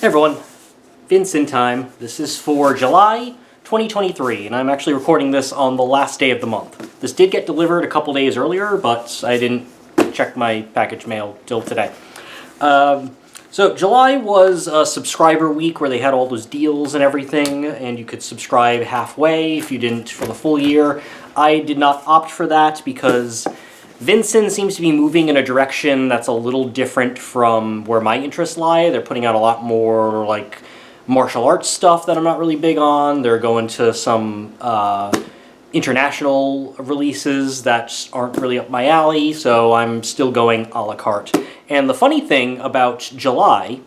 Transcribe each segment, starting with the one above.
Hey everyone, Vincent time. This is for July 2023, and I'm actually recording this on the last day of the month. This did get delivered a couple days earlier, but I didn't check my package mail till today. So July was a subscriber week where they had all those deals and everything, and you could subscribe halfway if you didn't for the full year. I did not opt for that because Vincent seems to be moving in a direction that's a little different from where my interests lie. They're putting out a lot more, like, martial arts stuff that I'm not really big on. They're going to some international releases that aren't really up my alley, so I'm still going a la carte. And the funny thing about July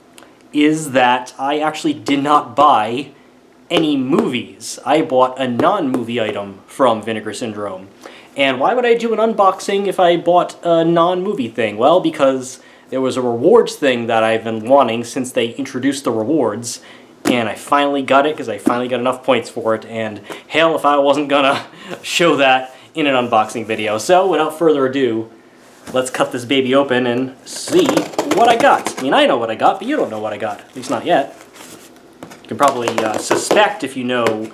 is that I actually did not buy any movies. I bought a non-movie item from Vinegar Syndrome. And why would I do an unboxing if I bought a non-movie thing? Well, because there was a rewards thing that I've been wanting since they introduced the rewards, and I finally got it because I finally got enough points for it, and hell if I wasn't gonna show that in an unboxing video. So, without further ado, let's cut this baby open and see what I got. I mean, I know what I got, but you don't know what I got. At least not yet. You can probably suspect if you know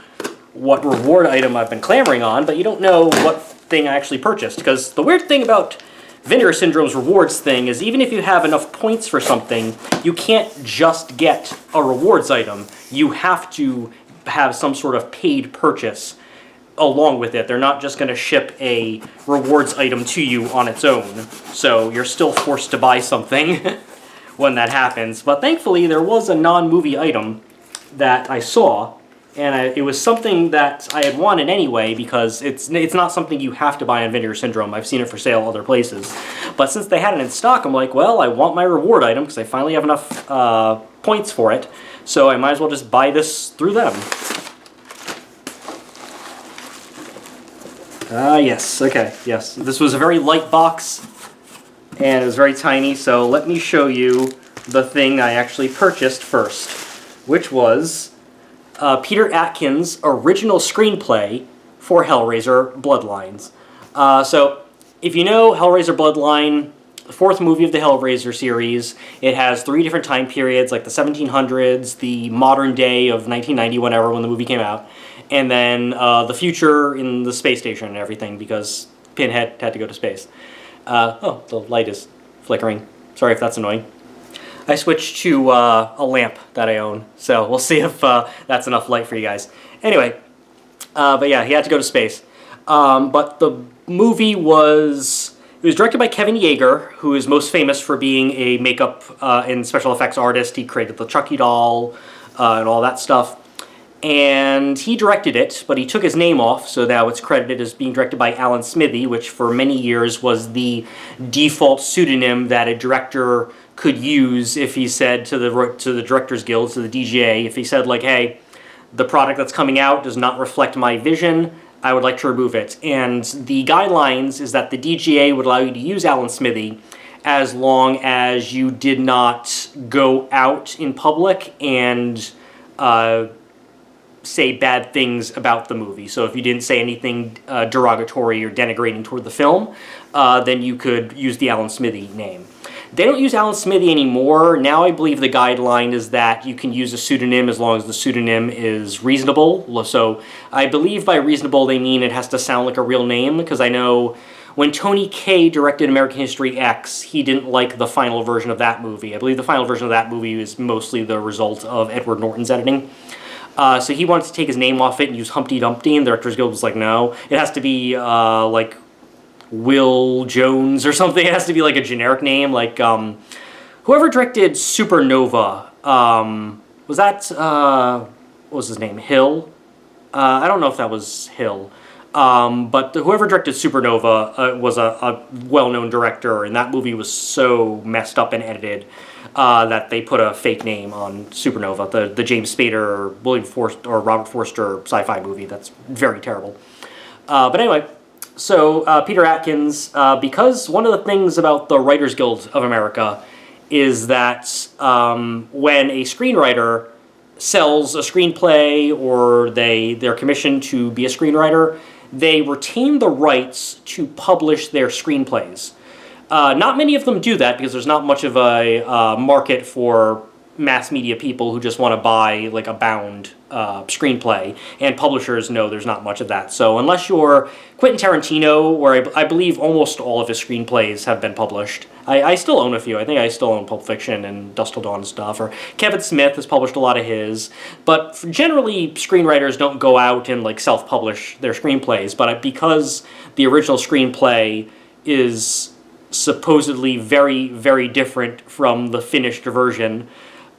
what reward item I've been clamoring on, but you don't know what thing I actually purchased. Because the weird thing about Vinegar Syndrome's rewards thing is even if you have enough points for something, you can't just get a rewards item. You have to have some sort of paid purchase along with it. They're not just going to ship a rewards item to you on its own. So you're still forced to buy something when that happens. But thankfully there was a non-movie item that I saw, and it was something that I had wanted anyway because it's not something you have to buy on Vinegar Syndrome. I've seen it for sale other places. But since they had it in stock, I'm like, well, I want my reward item because I finally have enough points for it. So I might as well just buy this through them. Yes, okay, yes. This was a very light box, and it was very tiny, so let me show you the thing I actually purchased first, which was Peter Atkins' original screenplay for Hellraiser Bloodlines. So, if you know Hellraiser Bloodline, the fourth movie of the Hellraiser series, it has 3 different time periods, like the 1700s, the modern day of 1990, whenever, when the movie came out, and then the future in the space station and everything, because Pinhead had to go to space. Oh, the light is flickering. Sorry if that's annoying. I switched to a lamp that I own, so we'll see if that's enough light for you guys. Anyway, but yeah, he had to go to space. But the movie was directed by Kevin Yeager, who is most famous for being a makeup and special effects artist. He created the Chucky doll and all that stuff. And he directed it, but he took his name off, so now it's credited as being directed by Alan Smithee, which for many years was the default pseudonym that a director could use if he said to the Directors Guild, to the DGA, if he said, like, hey, the product that's coming out does not reflect my vision, I would like to remove it. And the guidelines is that the DGA would allow you to use Alan Smithee as long as you did not go out in public and say bad things about the movie. So if you didn't say anything derogatory or denigrating toward the film, then you could use the Alan Smithee name. They don't use Alan Smithee anymore. Now I believe the guideline is that you can use a pseudonym as long as the pseudonym is reasonable. So I believe by reasonable they mean it has to sound like a real name, because I know when Tony Kaye directed American History X, he didn't like the final version of that movie. I believe the final version of that movie is mostly the result of Edward Norton's editing. So he wanted to take his name off it and use Humpty Dumpty, and the Directors Guild was like, no. It has to be, like, Will Jones or something. It has to be, like, a generic name. Like, whoever directed Supernova, was that, what was his name? Hill? I don't know if that was Hill. But whoever directed Supernova was a well-known director, and that movie was so messed up and edited that they put a fake name on Supernova, the James Spader, William Forster, or Robert Forster sci-fi movie. That's very terrible. But anyway, so Peter Atkins, because one of the things about the Writers Guild of America is that when a screenwriter sells a screenplay or they're commissioned to be a screenwriter, they retain the rights to publish their screenplays. Not many of them do that because there's not much of a market for mass media people who just want to buy like a bound screenplay, and publishers know there's not much of that. So unless you're Quentin Tarantino, where I believe almost all of his screenplays have been published. I still own a few. I think I still own Pulp Fiction and Dusk Till Dawn and stuff. Or Kevin Smith has published a lot of his. But generally, screenwriters don't go out and like self-publish their screenplays. But because the original screenplay is supposedly very, very different from the finished version,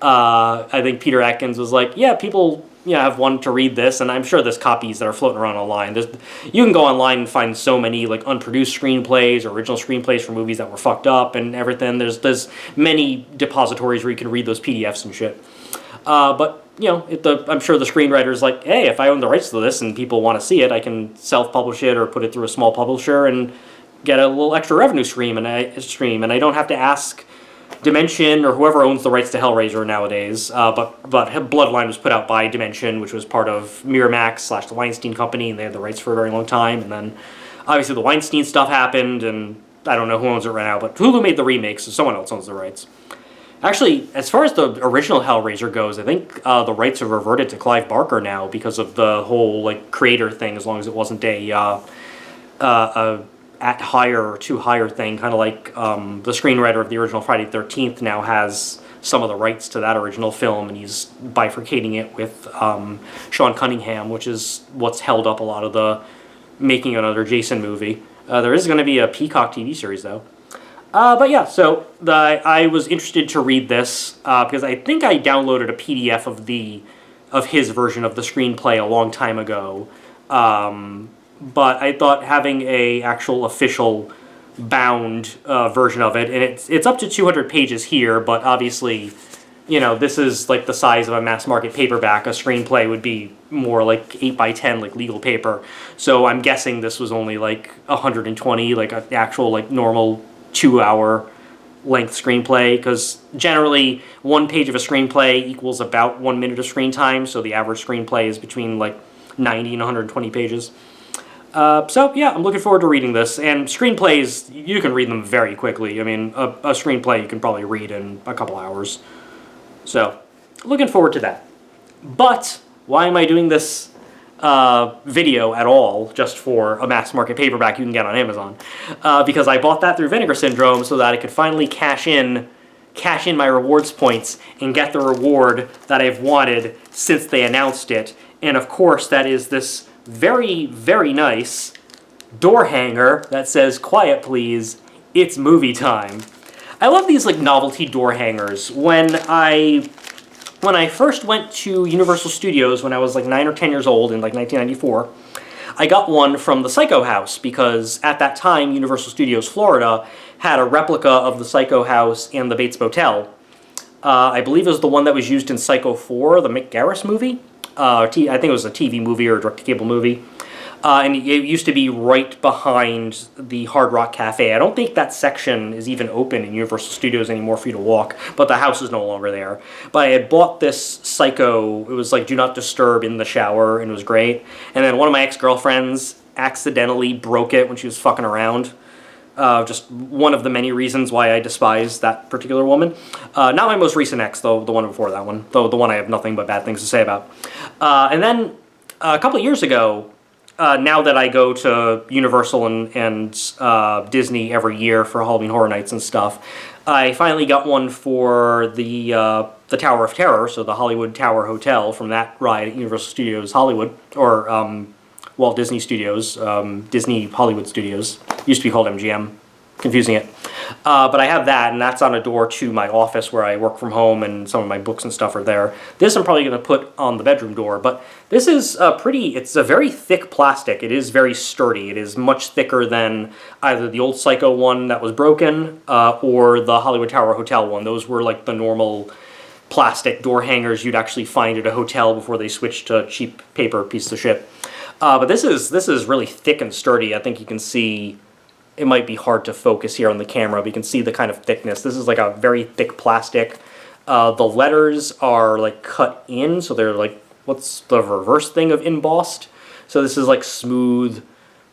I think Peter Atkins was like, yeah, people have wanted to read this, and I'm sure there's copies that are floating around online. You can go online and find so many like unproduced screenplays or original screenplays for movies that were fucked up and everything. There's many depositories where you can read those PDFs and shit. But I'm sure the screenwriter's like, hey, if I own the rights to this and people want to see it, I can self-publish it or put it through a small publisher and get a little extra revenue stream, and I don't have to ask Dimension or whoever owns the rights to Hellraiser nowadays. But Bloodline was put out by Dimension, which was part of Miramax / the Weinstein Company, and they had the rights for a very long time. And then obviously the Weinstein stuff happened, and I don't know who owns it right now, but Hulu made the remake, so someone else owns the rights. Actually, as far as the original Hellraiser goes, I think the rights have reverted to Clive Barker now because of the whole like creator thing, as long as it wasn't a at hire or to hire thing, kind of like the screenwriter of the original Friday the 13th now has some of the rights to that original film, and he's bifurcating it with Sean Cunningham, which is what's held up a lot of the making another Jason movie. There is going to be a Peacock TV series, though. But yeah, so I was interested to read this because I think I downloaded a PDF of his version of the screenplay a long time ago. But I thought having a actual official bound version of it, and it's up to 200 pages here, but obviously, this is like the size of a mass market paperback. A screenplay would be more like 8x10, like legal paper. So I'm guessing this was only like 120, like an actual like normal 2-hour length screenplay, because generally 1 page of a screenplay equals about 1 minute of screen time, so the average screenplay is between like 90 and 120 pages. So yeah, I'm looking forward to reading this. And screenplays, you can read them very quickly. I mean, a screenplay you can probably read in a couple hours. So, looking forward to that. But why am I doing this video at all just for a mass market paperback you can get on Amazon? Because I bought that through Vinegar Syndrome so that I could finally cash in my rewards points and get the reward that I've wanted since they announced it. And of course, that is this very, very nice door hanger that says, "Quiet please, it's movie time." I love these like novelty door hangers. When I first went to Universal Studios when I was like 9 or 10 years old in like 1994, I got one from the Psycho House because at that time Universal Studios Florida had a replica of the Psycho House and the Bates Motel. I believe it was the one that was used in Psycho 4, the Mick Garris movie. I think it was a TV movie or a direct-to-cable movie. And it used to be right behind the Hard Rock Cafe. I don't think that section is even open in Universal Studios anymore for you to walk, but the house is no longer there. But I had bought this Psycho, it was like Do Not Disturb in the shower, and it was great. And then one of my ex-girlfriends accidentally broke it when she was fucking around. Just one of the many reasons why I despise that particular woman. Not my most recent ex, though, the one before that one. Though the one I have nothing but bad things to say about. And then a couple of years ago, now that I go to Universal and Disney every year for Halloween Horror Nights and stuff, I finally got one for the Tower of Terror, so the Hollywood Tower Hotel from that ride at Universal Studios Hollywood, or Walt Disney Studios, Disney Hollywood Studios. Used to be called MGM. Confusing it. But I have that, and that's on a door to my office where I work from home, and some of my books and stuff are there. This I'm probably going to put on the bedroom door, but this is it's a very thick plastic. It is very sturdy. It is much thicker than either the old Psycho one that was broken, or the Hollywood Tower Hotel one. Those were like the normal plastic door hangers you'd actually find at a hotel before they switched to cheap paper pieces of shit. But this is really thick and sturdy. I think you can see. It might be hard to focus here on the camera, but you can see the kind of thickness. This is like a very thick plastic. The letters are like cut in, so they're like, what's the reverse thing of embossed? So this is like smooth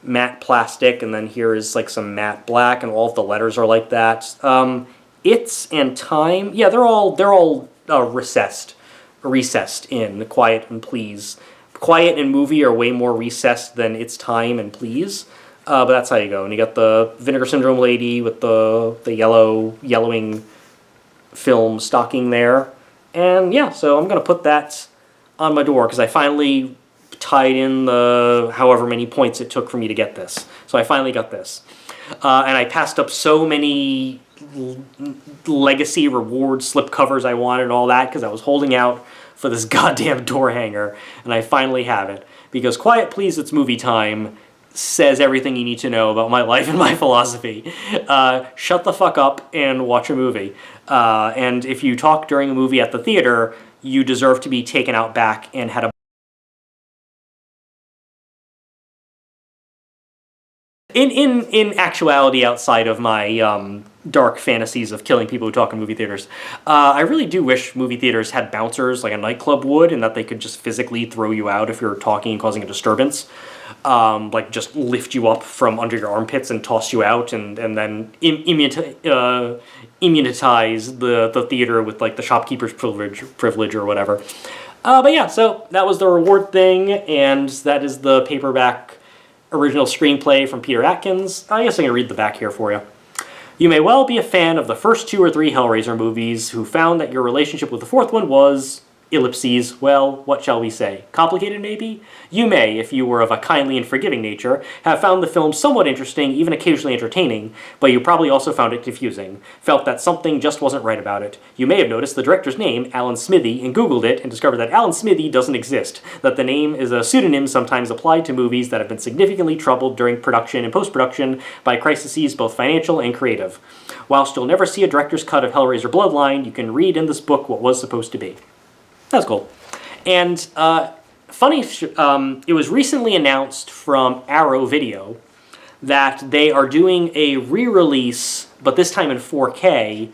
matte plastic, and then here is like some matte black, and all of the letters are like that. It's and Time, yeah, they're all recessed in Quiet and Please. Quiet and Movie are way more recessed than It's Time and Please. But that's how you go. And you got the Vinegar Syndrome lady with the yellowing film stocking there. And yeah, so I'm going to put that on my door because I finally tied in the however many points it took for me to get this. So I finally got this. And I passed up so many legacy reward slipcovers I wanted and all that because I was holding out for this goddamn door hanger. And I finally have it. Because Quiet Please, It's Movie Time says everything you need to know about my life and my philosophy. Shut the fuck up and watch a movie. And if you talk during a movie at the theater, you deserve to be taken out back and had a... In actuality, outside of my dark fantasies of killing people who talk in movie theaters, I really do wish movie theaters had bouncers like a nightclub would, and that they could just physically throw you out if you're talking and causing a disturbance. Like just lift you up from under your armpits and toss you out, and then immunize the theater with like the shopkeeper's privilege or whatever. But yeah, so that was the reward thing, and that is the paperback original screenplay from Peter Atkins. I guess I can read the back here for you. You may well be a fan of the first 2 or 3 Hellraiser movies who found that your relationship with the 4th one was... ellipses, well, what shall we say? Complicated, maybe? You may, if you were of a kindly and forgiving nature, have found the film somewhat interesting, even occasionally entertaining, but you probably also found it confusing, felt that something just wasn't right about it. You may have noticed the director's name, Alan Smithy, and Googled it and discovered that Alan Smithy doesn't exist, that the name is a pseudonym sometimes applied to movies that have been significantly troubled during production and post-production by crises both financial and creative. Whilst you'll never see a director's cut of Hellraiser Bloodline, you can read in this book what was supposed to be. That's cool. And it was recently announced from Arrow Video that they are doing a re-release, but this time in 4K,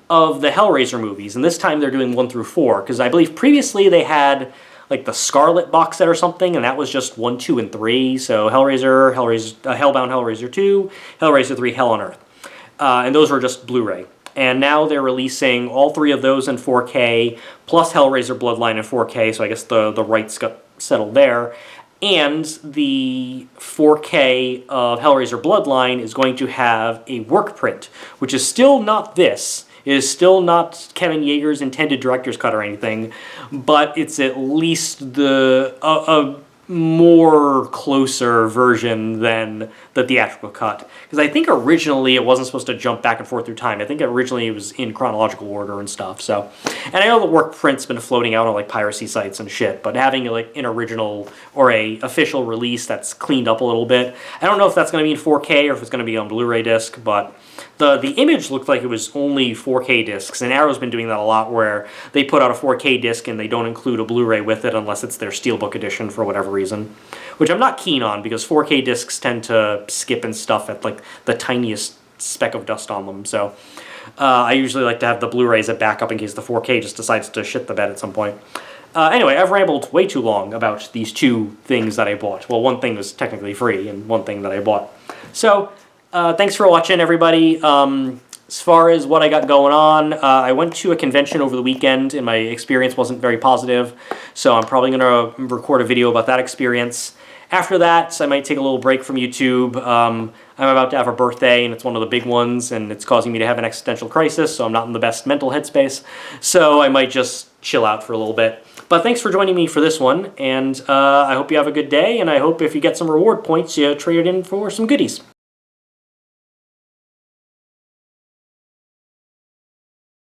of the Hellraiser movies. And this time they're doing 1 through 4, because I believe previously they had like the Scarlet box set or something, and that was just 1, 2, and 3. So Hellraiser, Hellbound Hellraiser 2, Hellraiser 3, Hell on Earth. And those were just Blu-ray. And now they're releasing all 3 of those in 4K, plus Hellraiser Bloodline in 4K, so I guess the rights got settled there. And the 4K of Hellraiser Bloodline is going to have a work print, which is still not this. It is still not Kevin Yeager's intended director's cut or anything, but it's at least a more closer version than the theatrical cut. Because I think originally it wasn't supposed to jump back and forth through time. I think originally it was in chronological order and stuff. So, and I know the work print's been floating out on like piracy sites and shit, but having like an original or a official release that's cleaned up a little bit, I don't know if that's going to be in 4K or if it's going to be on Blu-ray disc, but the image looked like it was only 4K discs, and Arrow's been doing that a lot where they put out a 4K disc and they don't include a Blu-ray with it unless it's their Steelbook edition for whatever reason, which I'm not keen on because 4K discs tend to skip and stuff at like the tiniest speck of dust on them, so I usually like to have the Blu-rays at backup in case the 4K just decides to shit the bed at some point. Anyway, I've rambled way too long about these 2 things that I bought. Well, one thing was technically free and one thing that I bought. So, thanks for watching, everybody. As far as what I got going on, I went to a convention over the weekend and my experience wasn't very positive, so I'm probably going to record a video about that experience. After that, I might take a little break from YouTube. I'm about to have a birthday, and it's one of the big ones, and it's causing me to have an existential crisis, so I'm not in the best mental headspace. So I might just chill out for a little bit. But thanks for joining me for this one, and I hope you have a good day, and I hope if you get some reward points, you trade it in for some goodies.